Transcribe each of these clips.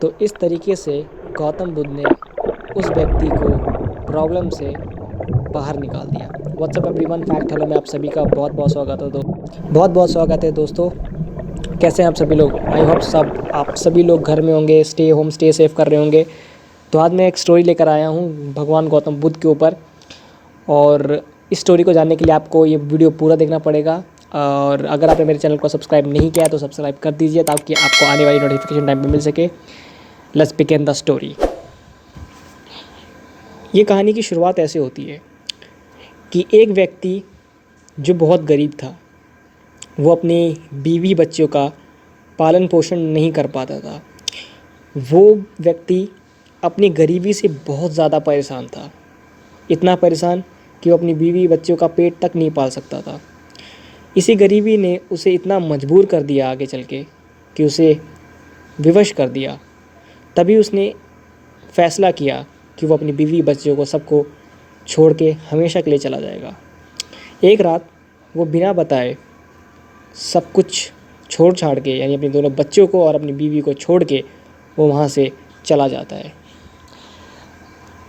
तो इस तरीके से गौतम बुद्ध ने उस व्यक्ति को प्रॉब्लम से बाहर निकाल दिया। व्हाट्सअप एवरीवन, फैक्ट हेलो में आप सभी का बहुत बहुत स्वागत है। बहुत बहुत स्वागत है दोस्तों। कैसे हैं आप सभी लोग? आई होप आप सभी लोग घर में होंगे, स्टे होम, स्टे सेफ कर रहे होंगे। तो आज मैं एक स्टोरी लेकर आया हूँ भगवान गौतम बुद्ध के ऊपर, और इस स्टोरी को जानने के लिए आपको ये वीडियो पूरा देखना पड़ेगा। और अगर आपने मेरे चैनल को सब्सक्राइब नहीं किया तो सब्सक्राइब कर दीजिए ताकि आपको आने वाली नोटिफिकेशन टाइम पे मिल सके। Let's begin the story. ये कहानी की शुरुआत ऐसे होती है कि एक व्यक्ति जो बहुत गरीब था, वो अपनी बीवी बच्चों का पालन पोषण नहीं कर पाता था। वो व्यक्ति अपनी गरीबी से बहुत ज़्यादा परेशान था, इतना परेशान कि वो अपनी बीवी बच्चों का पेट तक नहीं पाल सकता था। इसी गरीबी ने उसे इतना मजबूर कर दिया आगे चल के कि उसे विवश कर दिया। तभी उसने फैसला किया कि वो अपनी बीवी बच्चों को सबको छोड़ के हमेशा के लिए चला जाएगा। एक रात वो बिना बताए सब कुछ छोड़ छाड़ के, यानी अपने दोनों बच्चों को और अपनी बीवी को छोड़ के वो वहाँ से चला जाता है।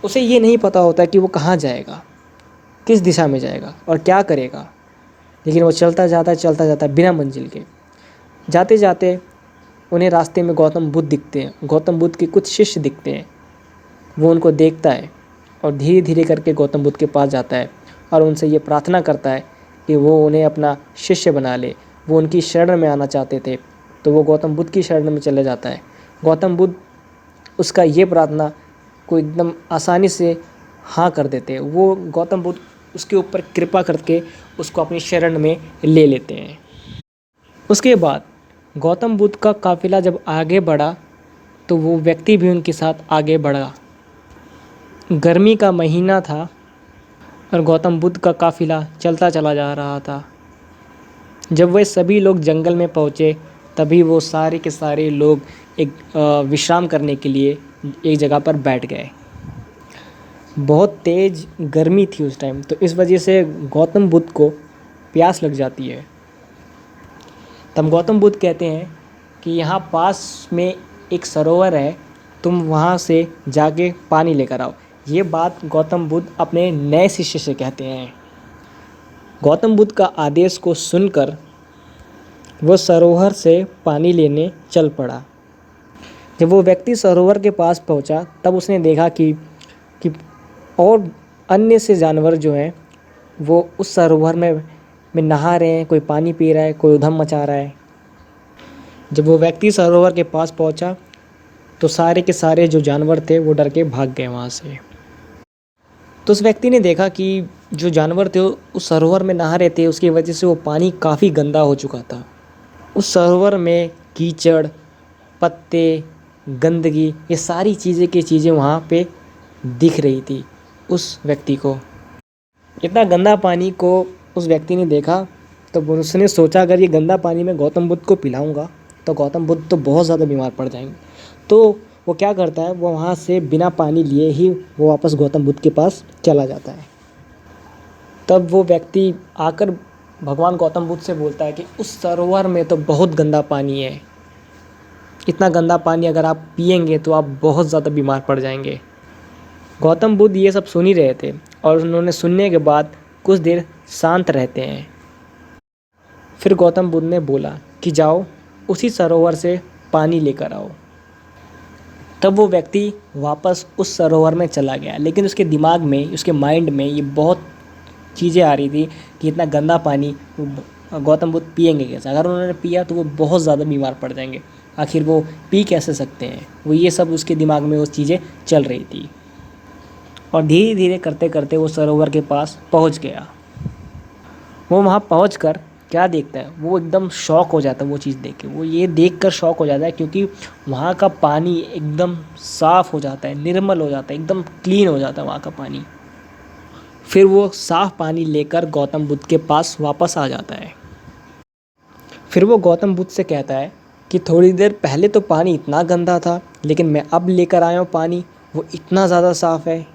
उसे ये नहीं पता होता कि वो कहाँ जाएगा, किस दिशा में जाएगा और क्या करेगा, लेकिन वो चलता जाता है बिना मंजिल के। जाते जाते उन्हें रास्ते में गौतम बुद्ध दिखते हैं। गौतम बुद्ध के कुछ शिष्य दिखते हैं। वो उनको देखता है और धीरे धीरे करके गौतम बुद्ध के पास जाता है और उनसे ये प्रार्थना करता है कि वो उन्हें अपना शिष्य बना ले। वो उनकी शरण में आना चाहते थे, तो वो गौतम बुद्ध की शरण में चले जाता है। गौतम बुद्ध उसका ये प्रार्थना को एकदम आसानी से हाँ कर देते हैं। वो गौतम बुद्ध उसके ऊपर कृपा करके उसको अपनी शरण में ले लेते हैं। उसके बाद गौतम बुद्ध का काफ़िला जब आगे बढ़ा तो वो व्यक्ति भी उनके साथ आगे बढ़ा। गर्मी का महीना था और गौतम बुद्ध का काफ़िला चलता चला जा रहा था। जब वे सभी लोग जंगल में पहुँचे तभी वो सारे के सारे लोग एक विश्राम करने के लिए एक जगह पर बैठ गए। बहुत तेज़ गर्मी थी उस टाइम, तो इस वजह से गौतम बुद्ध को प्यास लग जाती है। तब गौतम बुद्ध कहते हैं कि यहाँ पास में एक सरोवर है, तुम वहाँ से जाके पानी लेकर आओ। ये बात गौतम बुद्ध अपने नए शिष्य से कहते हैं। गौतम बुद्ध का आदेश को सुनकर वो सरोवर से पानी लेने चल पड़ा। जब वो व्यक्ति सरोवर के पास पहुंचा तब उसने देखा कि और अन्य से जानवर जो हैं वो उस सरोवर में नहा रहे हैं, कोई पानी पी रहा है, कोई उधम मचा रहा है। जब वो व्यक्ति सरोवर के पास पहुंचा तो सारे के सारे जो जानवर थे वो डर के भाग गए वहाँ से। तो उस व्यक्ति ने देखा कि जो जानवर थे उस सरोवर में नहा रहे थे, उसकी वजह से वो पानी काफ़ी गंदा हो चुका था। उस सरोवर में कीचड़, पत्ते, गंदगी, ये सारी चीज़ें वहाँ पे दिख रही थी उस व्यक्ति को। इतना गंदा पानी को उस व्यक्ति ने देखा तो उसने सोचा अगर ये गंदा पानी मैं गौतम बुद्ध को पिलाऊंगा तो गौतम बुद्ध तो बहुत ज़्यादा बीमार पड़ जाएंगे। तो वो क्या करता है, वो वहाँ से बिना पानी लिए ही वो वापस गौतम बुद्ध के पास चला जाता है। तब वो व्यक्ति आकर भगवान गौतम बुद्ध से बोलता है कि उस सरोवर में तो बहुत गंदा पानी है, इतना गंदा पानी अगर आप पिएंगे तो आप बहुत ज़्यादा बीमार पड़ जाएंगे। गौतम बुद्ध ये सब सुन ही रहे थे और उन्होंने सुनने के बाद कुछ देर शांत रहते हैं। फिर गौतम बुद्ध ने बोला कि जाओ उसी सरोवर से पानी लेकर आओ। तब वो व्यक्ति वापस उस सरोवर में चला गया, लेकिन उसके दिमाग में, उसके माइंड में ये बहुत चीज़ें आ रही थी कि इतना गंदा पानी गौतम बुद्ध पिएंगे कैसे, अगर उन्होंने पिया तो वो बहुत ज़्यादा बीमार पड़ जाएंगे, आखिर वो पी कैसे सकते हैं। वो ये सब उसके दिमाग में वो चीज़ें चल रही थी। और धीरे धीरे करते करते वो सरोवर के पास पहुंच गया। वो वहाँ पहुंचकर क्या देखता है, वो एकदम शॉक हो जाता है। वो चीज़ देख के वो ये देख कर शॉक हो जाता है क्योंकि वहाँ का पानी एकदम साफ़ हो जाता है, निर्मल हो जाता है, एकदम क्लीन हो जाता है वहाँ का पानी। फिर वो साफ़ पानी लेकर गौतम बुद्ध के पास वापस आ जाता है। फिर वो गौतम बुद्ध से कहता है कि थोड़ी देर पहले तो पानी इतना गंदा था, लेकिन मैं अब लेकर आया हूँ पानी, वो इतना ज़्यादा साफ़ है,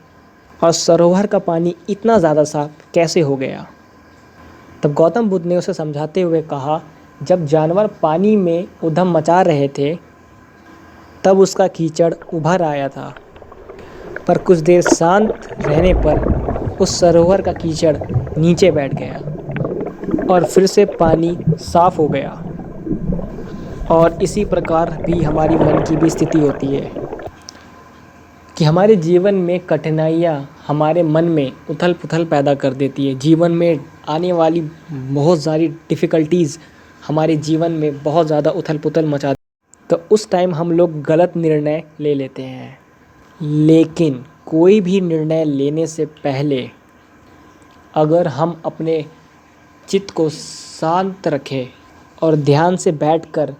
और सरोवर का पानी इतना ज़्यादा साफ़ कैसे हो गया। तब गौतम बुद्ध ने उसे समझाते हुए कहा, जब जानवर पानी में उधम मचा रहे थे तब उसका कीचड़ उभर आया था, पर कुछ देर शांत रहने पर उस सरोवर का कीचड़ नीचे बैठ गया और फिर से पानी साफ हो गया। और इसी प्रकार भी हमारी मन की भी स्थिति होती है कि हमारे जीवन में कठिनाइयाँ हमारे मन में उथल पुथल पैदा कर देती है। जीवन में आने वाली बहुत सारी डिफ़िकल्टीज़ हमारे जीवन में बहुत ज़्यादा उथल पुथल मचा, तो उस टाइम हम लोग गलत निर्णय ले लेते हैं। लेकिन कोई भी निर्णय लेने से पहले अगर हम अपने चित्त को शांत रखें और ध्यान से बैठकर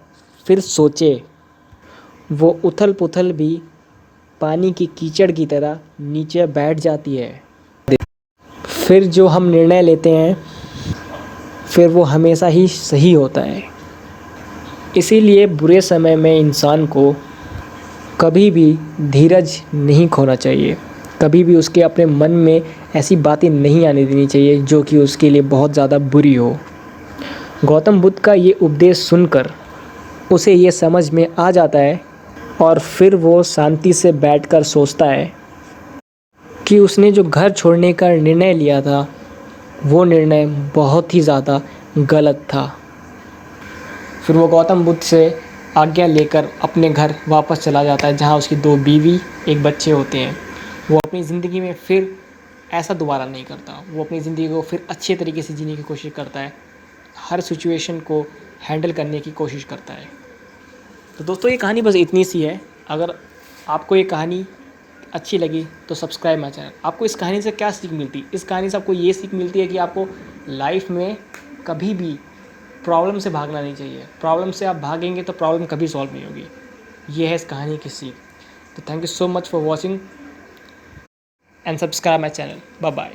फिर सोचें, वो उथल पुथल भी पानी की कीचड़ की तरह नीचे बैठ जाती है। फिर जो हम निर्णय लेते हैं फिर वो हमेशा ही सही होता है। इसीलिए बुरे समय में इंसान को कभी भी धीरज नहीं खोना चाहिए, कभी भी उसके अपने मन में ऐसी बातें नहीं आने देनी चाहिए जो कि उसके लिए बहुत ज़्यादा बुरी हो। गौतम बुद्ध का ये उपदेश सुनकर उसे ये समझ में आ जाता है और फिर वो शांति से बैठकर सोचता है कि उसने जो घर छोड़ने का निर्णय लिया था वो निर्णय बहुत ही ज़्यादा गलत था। फिर वो गौतम बुद्ध से आज्ञा लेकर अपने घर वापस चला जाता है, जहाँ उसकी 2 बीवी 1 बच्चे होते हैं। वो अपनी ज़िंदगी में फिर ऐसा दोबारा नहीं करता, वो अपनी ज़िंदगी को फिर अच्छे तरीके से जीने की कोशिश करता है, हर सिचुएशन को हैंडल करने की कोशिश करता है। तो दोस्तों ये कहानी बस इतनी सी है। अगर आपको ये कहानी अच्छी लगी तो सब्सक्राइब माय चैनल। आपको इस कहानी से क्या सीख मिलती? इस कहानी से आपको ये सीख मिलती है कि आपको लाइफ में कभी भी प्रॉब्लम से भागना नहीं चाहिए। प्रॉब्लम से आप भागेंगे तो प्रॉब्लम कभी सॉल्व नहीं होगी। ये है इस कहानी की सीख। तो thank you so much for watching and subscribe my channel. Bye bye.